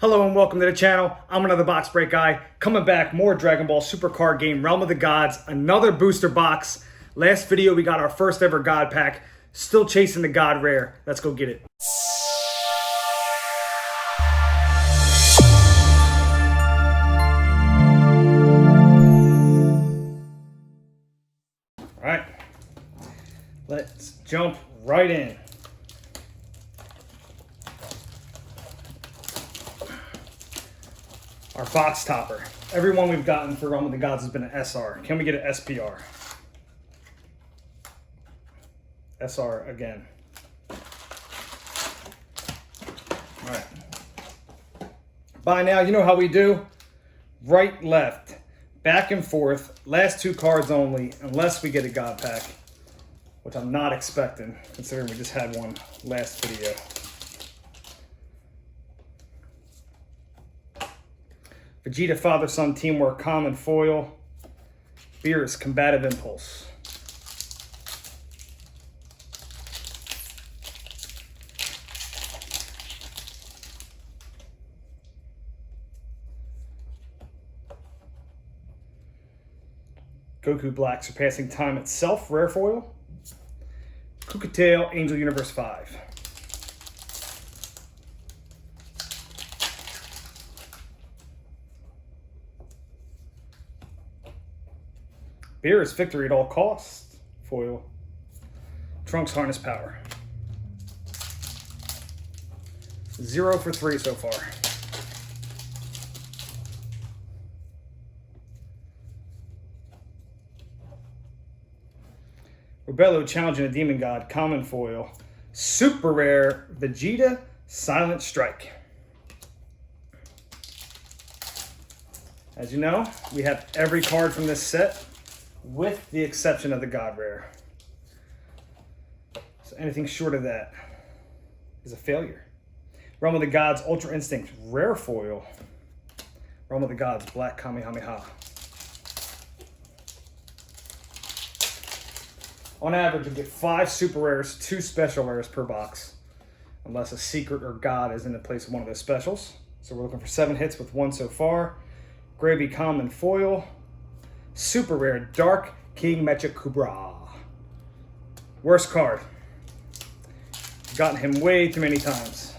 Hello and welcome to the channel. I'm another box break guy. Coming back, more Dragon Ball Super card game, Realm of the Gods, another booster box. Last video we got our first ever God pack. Still chasing the God rare. Let's go get it. Alright, let's jump right in. Our box topper. Every one we've gotten for Realm of the Gods has been an SR. Can we get an SPR? SR again. Alright. By now, you know how we do. Right, left, back and forth. Last two cards only, unless we get a God pack. Which I'm not expecting, considering we just had one last video. Vegeta Father-Son Teamwork Common Foil. Beerus Combative Impulse. Goku Black Surpassing Time Itself Rare Foil. Kukatail Angel Universe 5. Beerus Victory at All Costs foil. Trunks Harness Power. 0 for 3 so far. Rebello Challenging a Demon God Common Foil. Super Rare Vegeta Silent Strike. As you know, we have every card from this set, with the exception of the God Rare. So anything short of that is a failure. Realm of the Gods Ultra Instinct Rare Foil. Realm of the Gods Black Kamehameha. On average, you get 5 super rares, 2 special rares per box, unless a secret or God is in the place of one of those specials. So we're looking for 7 hits with 1 so far. Gravy Common Foil. Super rare Dark King Mecha Kubra. Worst card. Gotten him way too many times.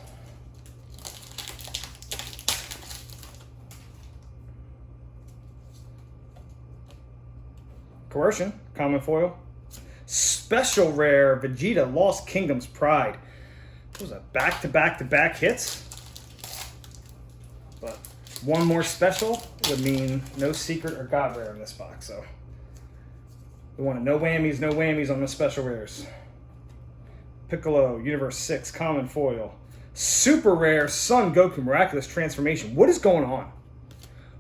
Coercion Common Foil. Special rare Vegeta Lost Kingdom's Pride. What was that? Back-to-back hits? But one more special would mean no secret or God rare in this box. So we want no whammies on the special rares. Piccolo Universe 6 Common Foil. Super rare Son Goku Miraculous Transformation. What is going on?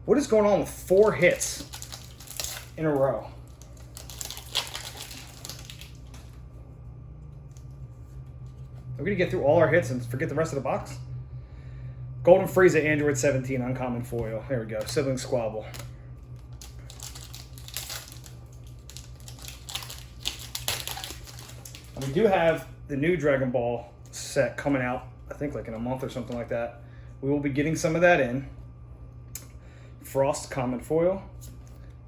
What is going on with 4 hits in a row? Are we going to get through all our hits and forget the rest of the box? Golden Frieza Android 17 Uncommon Foil. There we go. Sibling Squabble. And we do have the new Dragon Ball set coming out, I think like in a month or something like that. We will be getting some of that in. Frost Common Foil.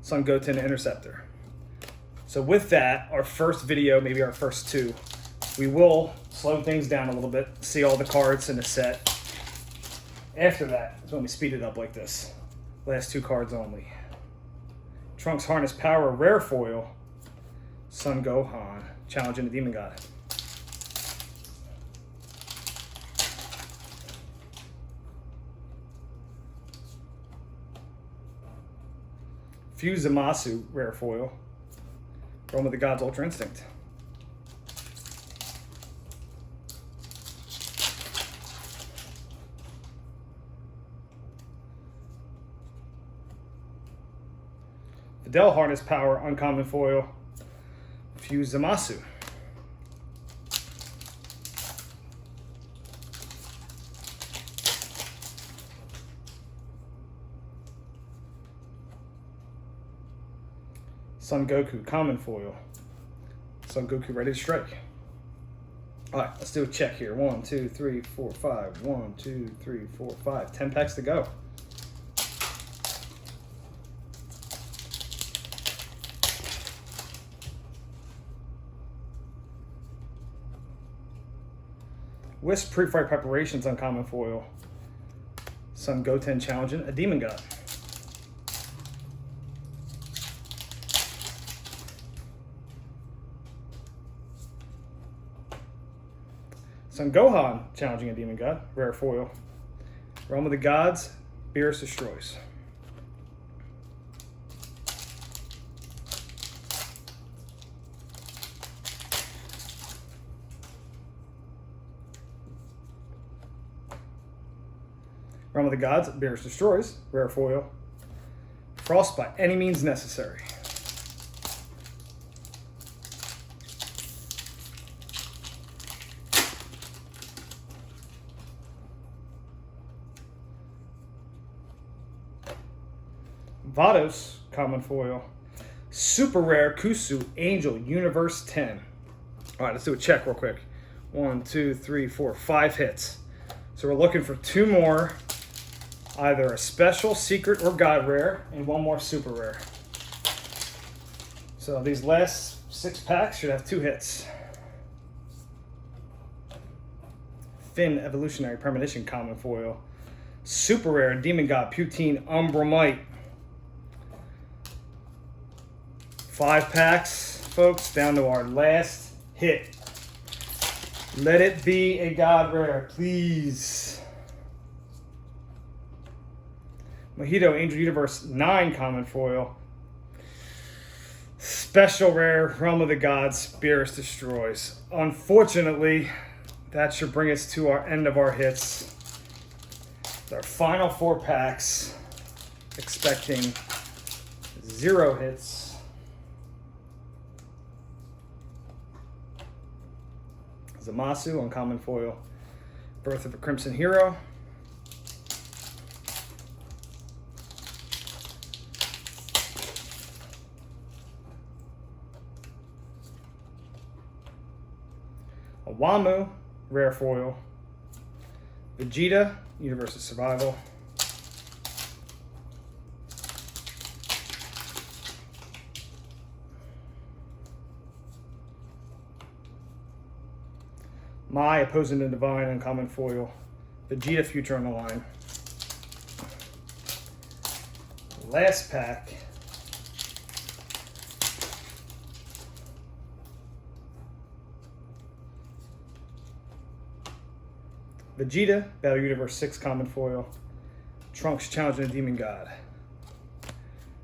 Son Goten Interceptor. So with that, our first video, maybe our first 2, we will slow things down a little bit, see all the cards in the set. After that is when we speed it up like this. Last 2 cards only. Trunks Harness Power Rare Foil. Son Gohan Challenging the Demon God. Fuse Zamasu Rare Foil. Realm of the Gods Ultra Instinct. Videl Harness Power Uncommon Foil. Fuse Zamasu. Son Goku Common Foil. Son Goku Ready to Strike. All right, let's do a check here. 1, 2, 3, 4, 5. 1, 2, 3, 4, 5. 10 packs to go. Wisp Pre-Fight Preparations Uncommon Foil. Sun Goten challenging a Demon God. Sun Gohan challenging a Demon God. Rare foil. Realm of the Gods. Beerus Destroys. Realm of the Gods, Beerus Destroys, rare foil. Frost by any means necessary. Vados, common foil. Super rare Kusu, Angel, Universe 10. All right, let's do a check real quick. 1, 2, 3, 4, 5 hits. So we're looking for 2 more. Either a special, secret, or god rare, and 1 more super rare. So these last 6 packs should have 2 hits. Finn Evolutionary Premonition common foil. Super rare Demon God Putine Umbra 5 packs, folks, down to our last hit. Let it be a god rare, please. Mojito Angel Universe 9 common foil. Special rare Realm of the Gods, Beerus Destroys. Unfortunately, that should bring us to our end of our hits. Our final 4 packs, expecting 0 hits. Zamasu, uncommon foil. Birth of a Crimson Hero. Wamu, rare foil. Vegeta, Universe of Survival. Mai, Opposing the Divine, uncommon foil. Vegeta, Future on the line. Last pack. Vegeta, Battle Universe 6 common foil. Trunks challenging a Demon God.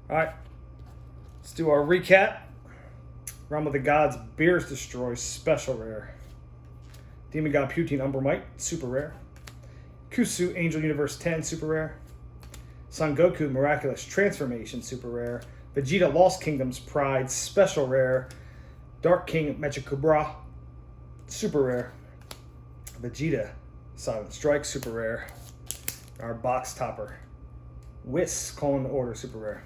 Alright, let's do our recap. Realm of the Gods, Beerus Destroys, special rare. Demon God Putine Umbra super rare. Kusu, Angel Universe 10, super rare. Son Goku, Miraculous Transformation, super rare. Vegeta, Lost Kingdoms Pride, special rare. Dark King Mechakubra, super rare. Vegeta, Silent Strike, super rare. Our box topper, Whis, Calling the Order, super rare.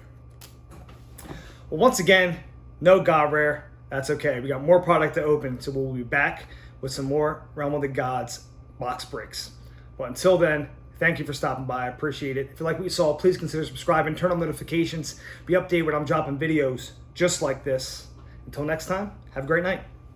Well, once again, no god rare. That's okay. We got more product to open, so we'll be back with some more Realm of the Gods box breaks. But until then, thank you for stopping by. I appreciate it. If you like what you saw, please consider subscribing, turn on notifications, be updated when I'm dropping videos just like this. Until next time, have a great night.